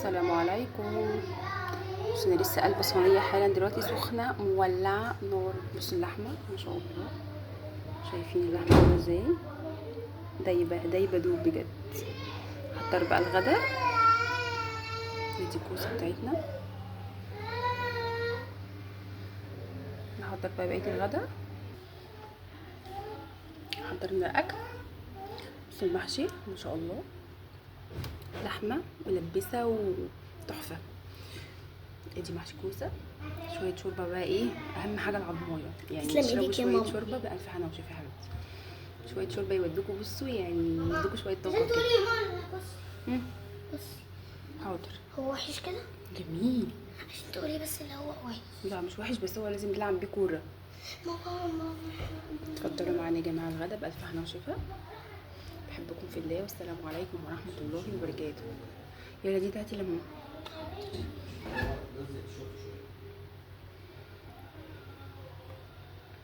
السلام عليكم. بس انا لسه قلبة صينيه حالا دلوقتي سخنه مولعه نار. بص اللحمه ما شاء الله، شايفين اللحمه عامله ازاي؟ دايبه دايبه دوب بجد. هحضر بقى الغدا. ندي الكوسه بتاعتنا، نحضر بقى بقيه الغدا. حضرنا اكل. بص المحشي ما شاء الله، لحمه ملبسه وتحفه. ادي محشي كوسه، شويه شوربه بقى، ايه اهم حاجه العضمايه يعني، تشربوا شويه شوربه بألف هنا وشفا يا حبيبتي. شويه شوربه يودوكوا، بصوا يعني يدوكوا شويه طاقه كده. بص حاضر. هو وحش كده؟ جميل. عشان تقولي بس اللي هو وحش. لا مش وحش، بس هو لازم نلعب بيه كوره. ماما اتفضلوا معانا يا جماعه الغدا بألف هنا وشفا. بحبكم في الله، والسلام عليكم ورحمه الله وبركاته. يلا دي تاعتي لمون.